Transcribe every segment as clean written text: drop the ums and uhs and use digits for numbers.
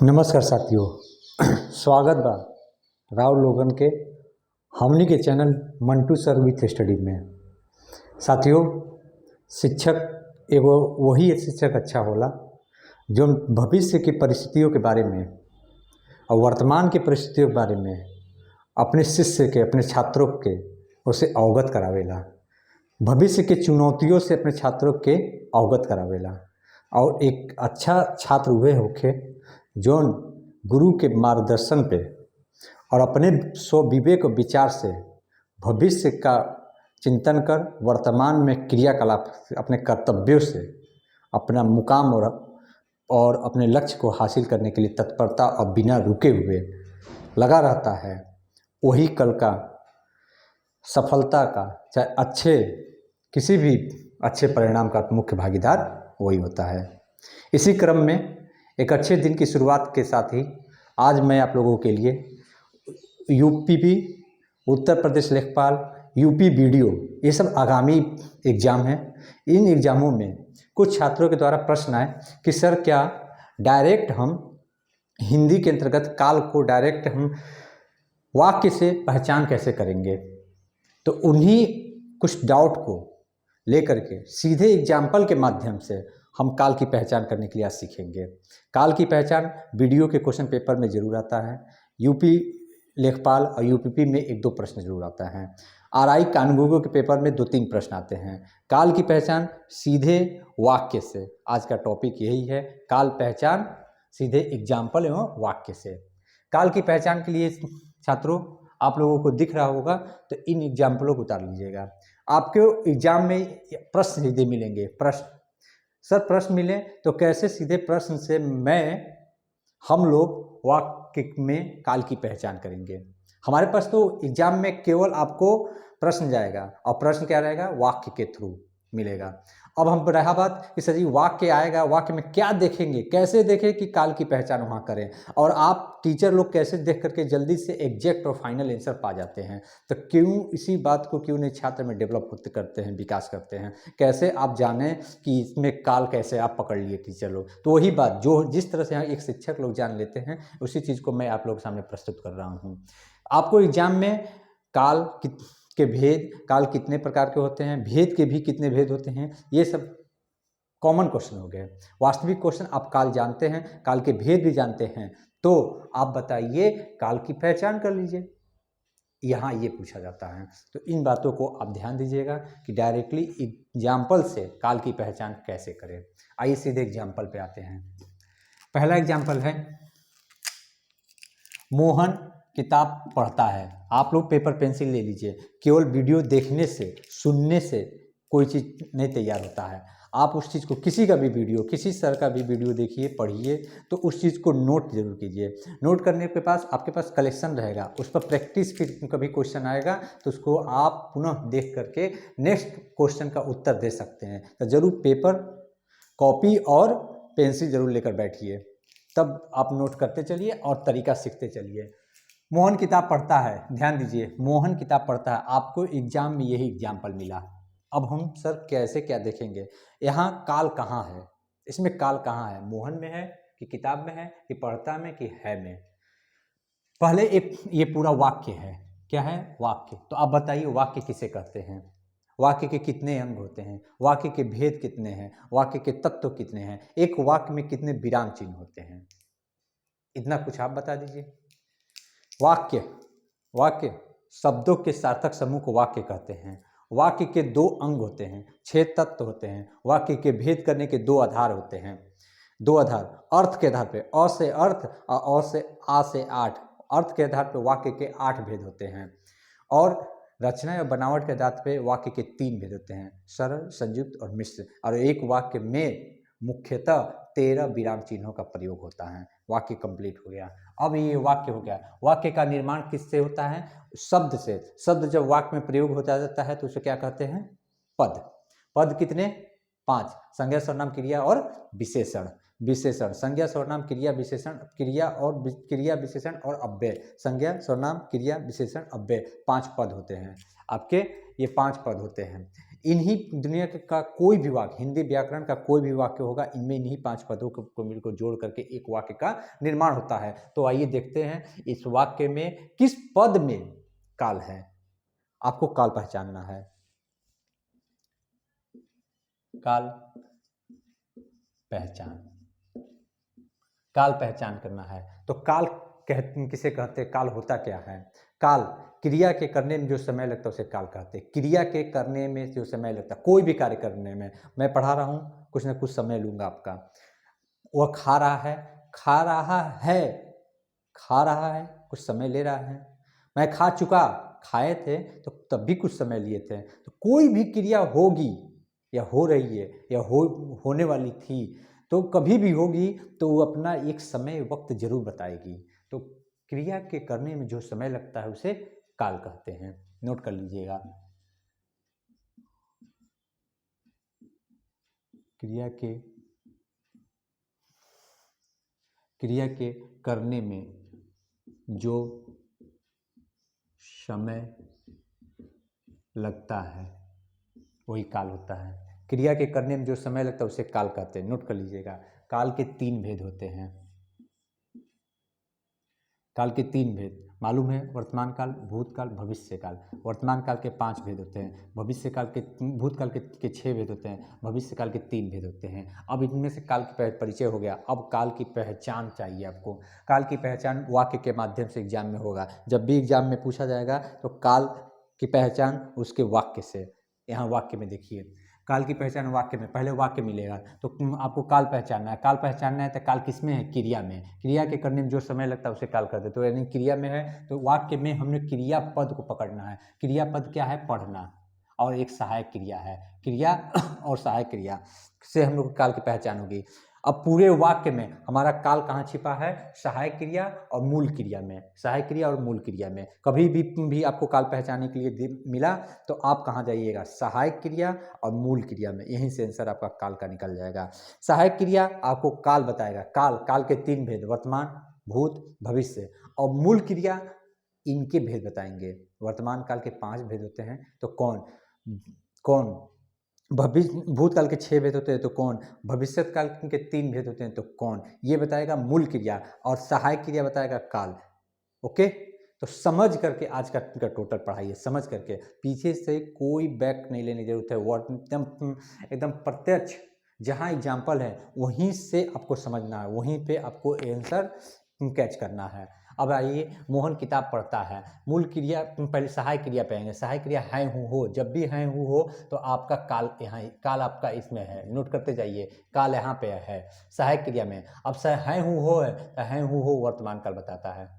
नमस्कार साथियों। स्वागत बा राव लोगन के हमनी के channel Mantu sir with study में। साथियों, शिक्षक एगो वही शिक्षक अच्छा होला जो भविष्य की परिस्थितियों के बारे में और वर्तमान की परिस्थितियों के बारे में अपने शिष्य के, अपने छात्रों के उसे अवगत करावेला। भविष्य के चुनौतियों से अपने छात्रों के अवगत करावेला और एक अच्छा छात्र हुए होके जो गुरु के मार्गदर्शन पे और अपने स्व विवेक और विचार से भविष्य का चिंतन कर वर्तमान में क्रियाकलाप अपने कर्तव्यों से अपना मुकाम और अपने लक्ष्य को हासिल करने के लिए तत्परता और बिना रुके हुए लगा रहता है, वही कल का सफलता का, चाहे किसी भी अच्छे परिणाम का मुख्य भागीदार वही होता है। इसी क्रम में एक अच्छे दिन की शुरुआत के साथ ही आज मैं आप लोगों के लिए यूपीपी, उत्तर प्रदेश लेखपाल, यूपी वीडियो, ये सब आगामी एग्ज़ाम हैं। इन एग्ज़ामों में कुछ छात्रों के द्वारा प्रश्न आए कि सर क्या डायरेक्ट हम हिंदी के अंतर्गत काल को डायरेक्ट हम वाक्य से पहचान कैसे करेंगे। तो उन्हीं कुछ डाउट को लेकर के सीधे एग्जाम्पल के माध्यम से हम काल की पहचान करने के लिए आज सीखेंगे। काल की पहचान वीडियो के क्वेश्चन पेपर में जरूर आता है, यूपी लेखपाल और यूपीपी में 1-2 प्रश्न जरूर आता है, आरआई कानूनगो के पेपर में 2-3 प्रश्न आते हैं। काल की पहचान सीधे वाक्य से, आज का टॉपिक यही है, काल पहचान सीधे एग्जाम्पल एवं वाक्य से। काल की पहचान के लिए छात्रों आप लोगों को दिख रहा होगा तो इन एग्जाम्पलों को उतार लीजिएगा। आपके एग्जाम में प्रश्न सीधे मिलेंगे। सर प्रश्न मिले तो कैसे सीधे प्रश्न से हम लोग वाक्य में काल की पहचान करेंगे। हमारे पास तो एग्जाम में केवल आपको प्रश्न जाएगा और प्रश्न क्या रहेगा, वाक्य के थ्रू मिलेगा। अब हम रहा बात कि सर जी वाक्य आएगा, वाक्य में क्या देखेंगे, कैसे देखें कि काल की पहचान वहाँ करें, और आप टीचर लोग कैसे देख करके जल्दी से एग्जैक्ट और फाइनल आंसर पा जाते हैं। तो क्यों इसी बात को क्यों नहीं छात्र में डेवलप होते करते हैं, विकास करते हैं, कैसे आप जानें कि इसमें काल कैसे आप पकड़ लिए टीचर लोग। तो वही बात जो जिस तरह से यहाँ एक शिक्षक लोग जान लेते हैं उसी चीज़ को मैं आप लोगों के सामने प्रस्तुत कर रहा हूँ। आपको एग्जाम में काल के भेद, काल कितने प्रकार के होते हैं, भेद के भी कितने भेद होते हैं, ये सब कॉमन क्वेश्चन हो गए। वास्तविक क्वेश्चन आप काल जानते हैं, काल के भेद भी जानते हैं, तो आप बताइए काल की पहचान कर लीजिए, यहाँ ये पूछा जाता है। तो इन बातों को आप ध्यान दीजिएगा कि डायरेक्टली एग्जाम्पल से काल की पहचान कैसे करें। आइए सीधे एग्जाम्पल पे आते हैं। पहला एग्जाम्पल है, मोहन किताब पढ़ता है। आप लोग पेपर पेंसिल ले लीजिए। केवल वीडियो देखने से, सुनने से कोई चीज़ नहीं तैयार होता है। आप उस चीज़ को, किसी का भी वीडियो, किसी सर का भी वीडियो देखिए, पढ़िए, तो उस चीज़ को नोट जरूर कीजिए। नोट करने के पास आपके पास कलेक्शन रहेगा, उस पर प्रैक्टिस, फिर कभी क्वेश्चन आएगा तो उसको आप पुनः देख करके नेक्स्ट क्वेश्चन का उत्तर दे सकते हैं। तो जरूर पेपर, कॉपी और पेंसिल जरूर लेकर बैठिए, तब आप नोट करते चलिए और तरीका सीखते चलिए। मोहन किताब पढ़ता है, ध्यान दीजिए, मोहन किताब पढ़ता है। आपको एग्जाम में यही एग्जाम्पल मिला। अब हम सर कैसे क्या देखेंगे, यहाँ काल कहाँ है, इसमें काल कहाँ है, मोहन में है कि किताब में है कि पढ़ता में कि है में। पहले एक ये पूरा वाक्य है, क्या है, वाक्य। तो आप बताइए वाक्य किसे कहते हैं, वाक्य के कितने अंग होते हैं, वाक्य के भेद कितने हैं, वाक्य के तत्व कितने हैं, एक वाक्य में कितने विराम चिन्ह होते हैं, इतना कुछ आप बता दीजिए। वाक्य शब्दों के सार्थक समूह को वाक्य कहते हैं। वाक्य के 2 अंग होते हैं, 6 तत्व होते हैं। वाक्य के भेद करने के 2 आधार होते हैं। 2 आधार, अर्थ के आधार पे, अ से अर्थ और से आ से आठ। अर्थ के आधार पे वाक्य के 8 भेद होते हैं और रचना या बनावट के आधार पे वाक्य के 3 भेद होते हैं, सरल, संयुक्त और मिश्र। और एक वाक्य में मुख्यतः 13 विराम चिन्हों का प्रयोग होता है। वाक्य कंप्लीट हो गया। अब ये वाक्य हो गया। वाक्य का निर्माण किससे होता है, शब्द से। शब्द जब वाक्य में प्रयोग होता जाता है तो उसे क्या कहते हैं, पद। पद कितने, 5, संज्ञा, सर्वनाम, क्रिया और विशेषण। विशेषण, संज्ञा, सर्वनाम, क्रिया, विशेषण, क्रिया विशेषण और अव्यय। संज्ञा, सर्वनाम, क्रिया, विशेषण, अव्यय, 5 पद होते हैं आपके, ये 5 पद होते हैं। इन्हीं दुनिया का कोई भी वाक्य, हिंदी व्याकरण का कोई भी वाक्य होगा, इनमें इन्हीं 5 पदों को जोड़ करके एक वाक्य का निर्माण होता है। तो आइए देखते हैं इस वाक्य में किस पद में काल है। आपको काल पहचानना है। काल पहचान, काल पहचान करना है। तो काल किसे कहते हैं, काल होता क्या है? काल क्रिया के करने में जो समय लगता है उसे काल कहते हैं। क्रिया के करने में जो समय लगता है, कोई भी कार्य करने में, मैं पढ़ा रहा हूँ, कुछ ना कुछ समय लूंगा आपका। वह खा रहा है, खा रहा है, खा रहा है, कुछ समय ले रहा है। मैं खा चुका, खाए थे तो तब भी कुछ समय लिए थे। तो कोई भी क्रिया होगी या हो रही है या होने वाली थी, तो कभी भी होगी तो वो अपना एक समय वक्त जरूर बताएगी। तो क्रिया के करने में जो समय लगता है उसे काल कहते हैं। नोट कर लीजिएगा। क्रिया के करने में जो समय लगता है वही काल होता है। क्रिया के करने में जो समय लगता है उसे काल कहते हैं। नोट कर लीजिएगा। काल के 3 भेद होते हैं। काल के 3 भेद मालूम है, वर्तमान काल, भूतकाल, भविष्य काल। वर्तमान काल के 5 भेद होते हैं, भविष्य काल के, भूतकाल के 6 भेद होते हैं, भविष्य काल के 3 भेद होते हैं। अब इनमें से काल की परिचय हो गया। अब काल की पहचान चाहिए आपको। काल की पहचान वाक्य के माध्यम से एग्जाम में होगा। जब भी एग्जाम में पूछा जाएगा तो काल की पहचान उसके वाक्य से। यहाँ वाक्य में देखिए, काल की पहचान वाक्य में, पहले वाक्य मिलेगा तो आपको काल पहचानना है। काल पहचानना है तो काल किस में है? क्रिया में। क्रिया के करने में जो समय लगता है उसे काल कहते हैं। तो यानी क्रिया में है तो वाक्य में हमने क्रिया पद को पकड़ना है। क्रिया पद क्या है? पढ़ना, और एक सहायक क्रिया है। क्रिया और सहायक क्रिया से हम लोग काल की पहचान होगी। अब पूरे वाक्य में हमारा काल कहाँ छिपा है? सहायक क्रिया और मूल क्रिया में। सहायक क्रिया और मूल क्रिया में। कभी भी आपको काल पहचानने के लिए मिला तो आप कहाँ जाइएगा? सहायक क्रिया और मूल क्रिया में। यहीं से आंसर आपका काल का निकल जाएगा। सहायक क्रिया आपको काल बताएगा। काल के 3 भेद, वर्तमान, भूत, भविष्य। और मूल क्रिया इनके भेद बताएंगे। वर्तमान काल के 5 भेद होते हैं तो कौन भूतकाल के 6 भेद होते हैं तो कौन, भविष्य काल के 3 भेद होते हैं तो कौन, ये बताएगा मूल क्रिया। और सहायक क्रिया बताएगा काल। ओके, तो समझ करके आज का टोटल पढ़ाइए, समझ करके। पीछे से कोई बैक नहीं लेने की जरूरत है। वर्ड एकदम प्रत्यक्ष, जहाँ एग्जाम्पल है वहीं से आपको समझना है, वहीं पे आपको आंसर कैच करना है। अब आइए, मोहन किताब पढ़ता है। मूल क्रिया पहले सहायक क्रिया पे आएंगे। सहायक क्रिया है हूँ हो। जब भी है हूँ हो तो आपका काल यहाँ, काल आपका इसमें है, नोट करते जाइए। काल यहाँ पे है सहायक क्रिया में। अब है हूँ हो है तो है हूँ हो वर्तमान काल बताता है।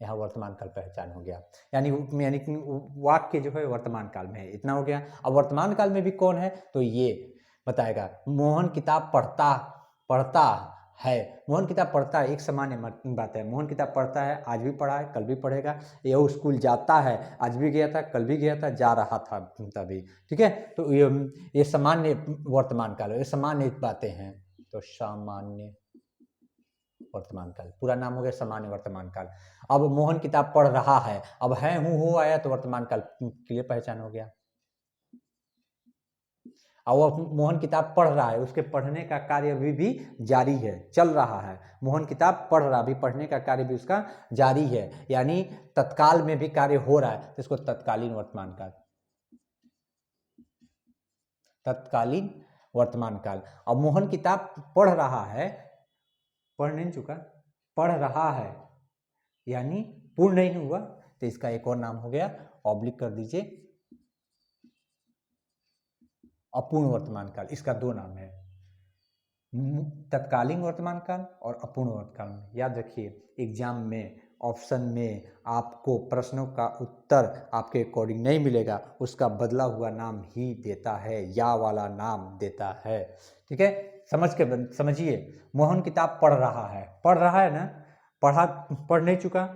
यहाँ वर्तमान काल पहचान हो गया। यानी कि वाक्य जो है वर्तमान काल में है। इतना हो गया। अब वर्तमान काल में भी कौन है तो ये बताएगा। मोहन किताब पढ़ता है। मोहन किताब पढ़ता है एक सामान्य बात है। मोहन किताब पढ़ता है, आज भी पढ़ा है, कल भी पढ़ेगा। ये स्कूल जाता है, आज भी गया था, कल भी गया था, जा रहा था तभी। ठीक है, तो ये सामान्य वर्तमान काल, ये सामान्य बातें हैं। तो सामान्य वर्तमान काल, पूरा नाम हो गया सामान्य वर्तमान काल। अब मोहन किताब पढ़ रहा है, अब है हूँ हो आया तो वर्तमान काल के लिए पहचान हो गया। और वो मोहन किताब पढ़ रहा है, उसके पढ़ने का कार्य अभी भी जारी है, चल रहा है। मोहन किताब पढ़ रहा, अभी पढ़ने का कार्य भी उसका जारी है, यानी तत्काल में भी कार्य हो रहा है, तो इसको तत्कालीन वर्तमान काल, तत्कालीन वर्तमान काल। अब मोहन किताब पढ़ रहा है, पढ़ नहीं चुका, पढ़ रहा है, यानी पूर्ण नहीं हुआ, तो इसका एक और नाम हो गया, ऑब्लिक कर दीजिए, अपूर्ण वर्तमान काल। इसका 2 नाम है, तत्कालीन वर्तमान काल और अपूर्ण वर्तमान काल। याद रखिए, एग्जाम में ऑप्शन में आपको प्रश्नों का उत्तर आपके अकॉर्डिंग नहीं मिलेगा, उसका बदला हुआ नाम ही देता है, या वाला नाम देता है। ठीक है, समझिए। मोहन किताब पढ़ रहा है ना, पढ़ नहीं चुका,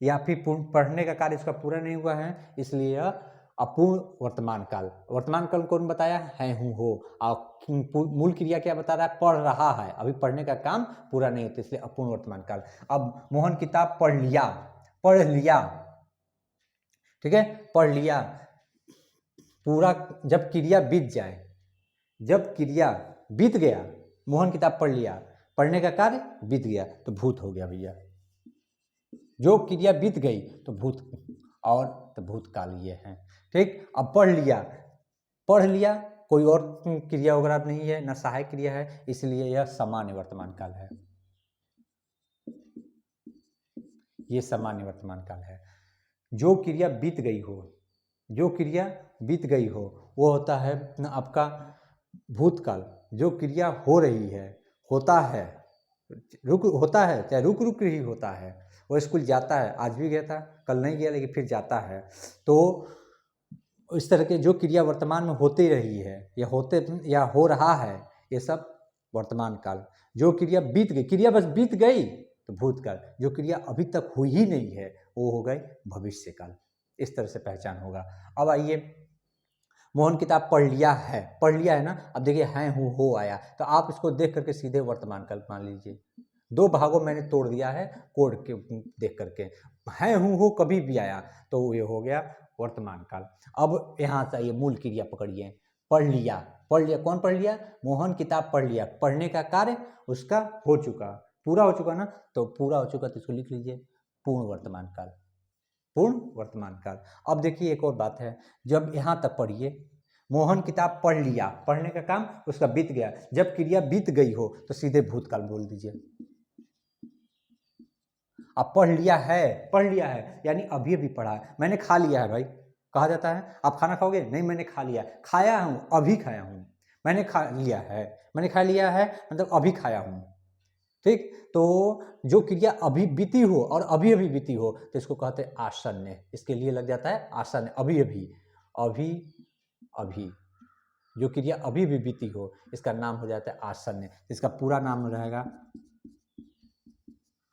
या फिर पढ़ने का कार्य उसका पूरा नहीं हुआ है, इसलिए यह अपूर्ण वर्तमान काल। वर्तमान काल कौन बताया? है हूँ हो। और मूल क्रिया क्या बता रहा है? पढ़ रहा है, अभी पढ़ने का काम पूरा नहीं होता, इसलिए अपूर्ण वर्तमान काल। अब मोहन किताब पढ़ लिया, ठीक है, पढ़ लिया, पूरा जब क्रिया बीत जाए, जब क्रिया बीत गया, मोहन किताब पढ़ लिया, पढ़ने का कार्य बीत गया तो भूत हो गया भैया। जो क्रिया बीत गई तो भूत, और तो भूतकाल ये है। ठीक, अब पढ़ लिया, कोई और क्रिया वगैरह नहीं है, न सहायक क्रिया है, इसलिए यह सामान्य वर्तमान काल है। ये सामान्य वर्तमान काल है। जो क्रिया बीत गई हो, जो क्रिया बीत गई हो वो होता है आपका भूतकाल। जो क्रिया हो रही है, होता है, होता है, चाहे रुक रुक ही होता है। वो स्कूल जाता है, आज भी गया था, कल नहीं गया, लेकिन फिर जाता है। तो इस तरह के जो क्रिया वर्तमान में होती रही है या हो रहा है, ये सब वर्तमान काल। जो क्रिया बीत गई, क्रिया बस बीत गई तो भूतकाल। जो क्रिया अभी तक हुई ही नहीं है वो हो गई भविष्य काल। इस तरह से पहचान होगा। अब आइए, मोहन किताब पढ़ लिया है ना। अब देखिए हैं हूँ हो आया, तो आप इसको देख करके सीधे वर्तमान काल मान लीजिए। दो भागों मैंने तोड़ दिया है कोड के देख करके। हैं हूँ हो कभी भी आया तो ये हो गया वर्तमान काल। अब यहाँ से ये मूल क्रिया पकड़िए, पढ़ लिया, कौन पढ़ लिया? मोहन किताब पढ़ लिया, पढ़ने का कार्य उसका हो चुका, पूरा हो चुका ना, तो पूरा हो चुका तो इसको लिख लीजिए पूर्ण वर्तमान काल, पूर्ण वर्तमान काल। अब देखिए एक और बात है, जब यहाँ तक पढ़िए, मोहन किताब पढ़ लिया, पढ़ने का काम उसका बीत गया, जब क्रिया बीत गई हो तो सीधे भूतकाल बोल दीजिए। अब पढ़ लिया है यानी अभी अभी पढ़ा है। मैंने खा लिया है भाई, कहा जाता है आप खाना खाओगे? नहीं, मैंने खा लिया, खाया हूँ, अभी खाया हूँ। मैंने खा लिया है मतलब अभी खाया हूँ। ठीक, तो जो क्रिया अभी बीती हो और अभी अभी बीती हो तो इसको कहते हैं आसन्न। इसके लिए लग जाता है आसन्न, अभी अभी। जो क्रिया अभी भी बीती हो इसका नाम हो जाता है आसन्न। इसका पूरा नाम रहेगा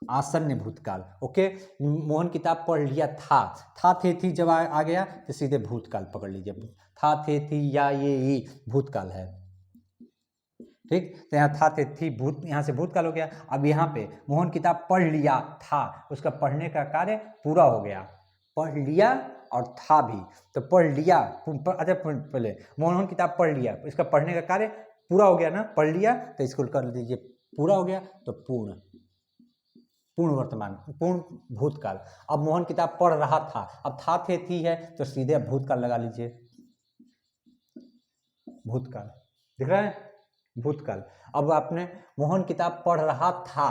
आसन्न भूतकाल। ओके, मोहन किताब पढ़ लिया था थे थी जब आ गया तो सीधे भूतकाल पकड़ लीजिए। था थे थी या ये भूतकाल है। ठीक, तो यहाँ था थे थी भूत, यहाँ से भूतकाल हो गया। अब यहाँ पे मोहन किताब पढ़ लिया था, उसका पढ़ने का कार्य पूरा हो गया। पढ़ लिया और था भी, तो पढ़ लिया, अच्छा पहले मोहन किताब पढ़ लिया, इसका पढ़ने का कार्य पूरा हो गया ना, पढ़ लिया तो इसको कर दीजिए पूरा हो गया तो पूर्ण वर्तमान, पूर्ण भूतकाल। अब मोहन किताब पढ़ रहा था, अब था थे थी है तो सीधे अब भूतकाल लगा लीजिए, भूतकाल। दिख रहा है? भूतकाल। अब आपने मोहन किताब पढ़ रहा था,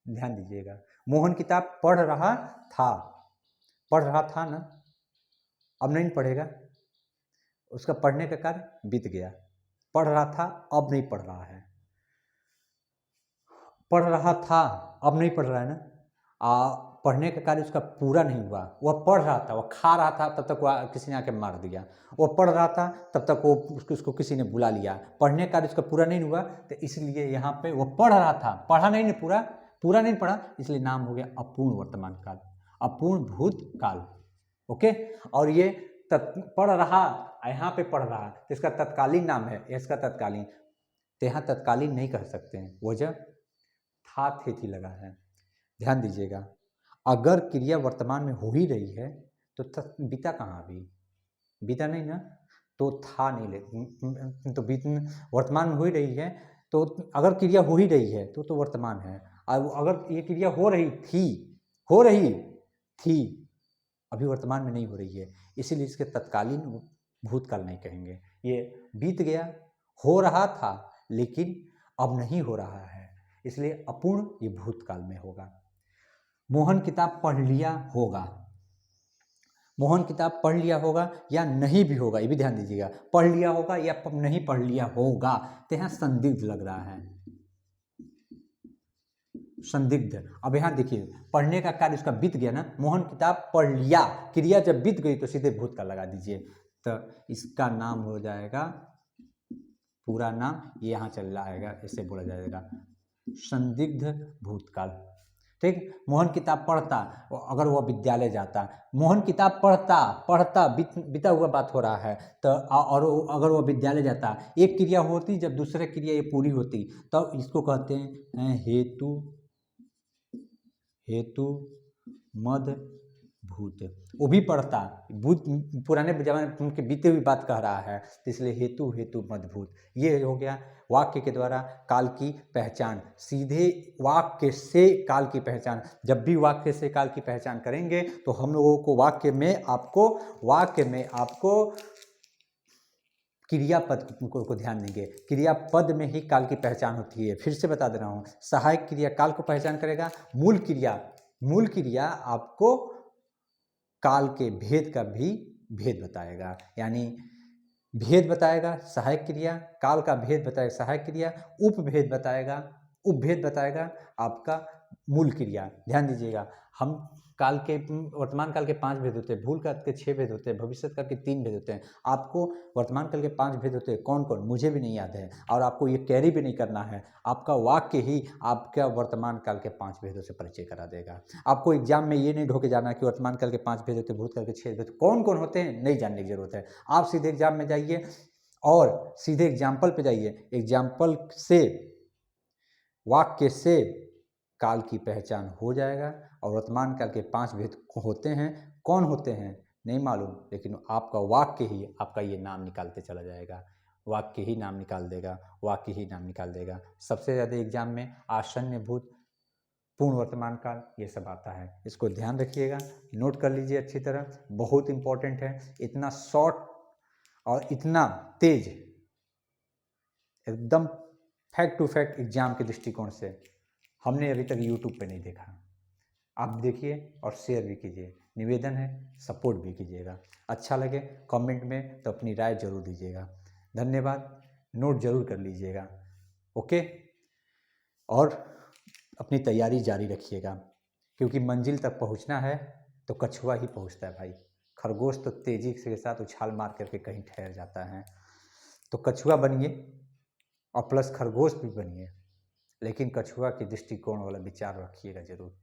ध्यान दीजिएगा, मोहन किताब पढ़ रहा था ना, अब नहीं पढ़ेगा, उसका पढ़ने का कार्य बीत गया। पढ़ रहा था, अब नहीं पढ़ रहा है। पढ़ रहा था, अब नहीं पढ़ रहा है ना। पढ़ने का कार्य उसका पूरा नहीं हुआ। वह पढ़ रहा था, वह खा रहा था, तब तक वह किसी ने आके मार दिया। वह पढ़ रहा था, तब तक वो उसको किसी ने बुला लिया। पढ़ने का कार्य उसका पूरा नहीं हुआ, तो इसलिए यहाँ पे वो पढ़ रहा था, पढ़ा नहीं, पूरा नहीं पढ़ा, इसलिए नाम हो गया अपूर्ण वर्तमान काल, अपूर्ण भूतकाल। ओके, और ये पढ़ रहा, यहाँ पे पढ़ रहा तो इसका तत्कालीन नाम है, इसका तत्कालीन, तो यहाँ तत्कालीन नहीं कह सकते हैं, वजह था थे थी लगा है। ध्यान दीजिएगा, अगर क्रिया वर्तमान में हो ही रही है तो बीता कहाँ? अभी बीता नहीं ना, तो था नहीं ले, तो बीत वर्तमान में हो ही रही है, तो अगर क्रिया हो ही रही है तो वर्तमान है। अगर ये क्रिया हो रही थी अभी वर्तमान में नहीं हो रही है, इसीलिए इसके तत्कालीन भूतकाल नहीं कहेंगे। ये बीत गया, हो रहा था लेकिन अब नहीं हो रहा है, इसलिए अपूर्ण ये भूतकाल में होगा। मोहन किताब पढ़ लिया होगा, मोहन किताब पढ़ लिया होगा या नहीं भी होगा, ये भी ध्यान दीजिएगा, पढ़ लिया होगा या नहीं पढ़ लिया होगा, तो यहाँ संदिग्ध लग रहा है, संदिग्ध। अब यहाँ देखिए, पढ़ने का कार्य उसका बीत गया ना, मोहन किताब पढ़ लिया, क्रिया जब बीत गई तो सीधे भूतकाल लगा दीजिए, तो इसका नाम हो जाएगा, पूरा नाम ये यहाँ चल जाएगा, ऐसे बोला जाएगा संदिग्ध भूतकाल। ठीक, मोहन किताब पढ़ता, अगर वह विद्यालय जाता, मोहन किताब पढ़ता बीता हुआ बात हो रहा है, तो और अगर वह विद्यालय जाता, एक क्रिया होती जब दूसरा क्रिया ये पूरी होती, तब इसको कहते हैं हेतु मद भूत, वो भी पढ़ता भूत पुराने जमाने में उनके बीते हुई बात कह रहा है, तो इसलिए हेतु हेतु मद्भूत। ये हो गया वाक्य के द्वारा काल की पहचान, सीधे वाक्य से काल की पहचान। जब भी वाक्य से काल की पहचान करेंगे तो हम लोगों को वाक्य में आपको क्रियापद को ध्यान देंगे। क्रियापद में ही काल की पहचान होती है। फिर से बता दे रहा हूँ, सहायक क्रिया काल को पहचान करेगा, मूल क्रिया आपको काल के भेद का भी भेद बताएगा, यानी भेद बताएगा सहायक क्रिया, काल का भेद बताएगा सहायक क्रिया, उपभेद बताएगा आपका मूल क्रिया। ध्यान दीजिएगा, हम काल के वर्तमान काल के 5 भेद होते हैं, भूल काल के 6 भेद होते हैं, भविष्य काल के 3 भेद होते हैं। आपको वर्तमान काल के 5 भेद होते हैं, कौन कौन मुझे भी नहीं याद है, और आपको ये कैरी भी नहीं करना है। आपका वाक्य ही आपका वर्तमान काल के 5 भेदों से परिचय करा देगा। आपको एग्जाम में ये नहीं ढोके जाना कि वर्तमान काल के 5 भेद होते हैं, भूत काल के 6 भेद कौन कौन होते हैं नहीं जानने की जरूरत है। आप सीधे एग्जाम में जाइए और सीधे एग्जाम्पल पे जाइए, एग्जाम्पल से वाक्य से काल की पहचान हो जाएगा। और वर्तमान काल के 5 भेद होते हैं, कौन होते हैं नहीं मालूम, लेकिन आपका वाक्य ही आपका ये नाम निकालते चला जाएगा, वाक्य ही नाम निकाल देगा। सबसे ज़्यादा एग्जाम में आसन्न भूत, पूर्ण वर्तमान काल, ये सब आता है। इसको ध्यान रखिएगा, नोट कर लीजिए अच्छी तरह, बहुत इंपॉर्टेंट है। इतना शॉर्ट और इतना तेज, एकदम फैक्ट टू फैक्ट एग्जाम के दृष्टिकोण से हमने अभी तक यूट्यूब पे नहीं देखा। आप देखिए और शेयर भी कीजिए, निवेदन है सपोर्ट भी कीजिएगा। अच्छा लगे कमेंट में तो अपनी राय जरूर दीजिएगा। धन्यवाद, नोट जरूर कर लीजिएगा। ओके, और अपनी तैयारी जारी रखिएगा, क्योंकि मंजिल तक पहुंचना है तो कछुआ ही पहुंचता है भाई। खरगोश तो तेजी के साथ उछाल मार करके कहीं ठहर जाता है। तो कछुआ बनिए और प्लस खरगोश भी बनिए, लेकिन कछुआ के दृष्टिकोण वाला विचार रखिएगा जरूर।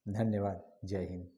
धन्यवाद, जय हिंद।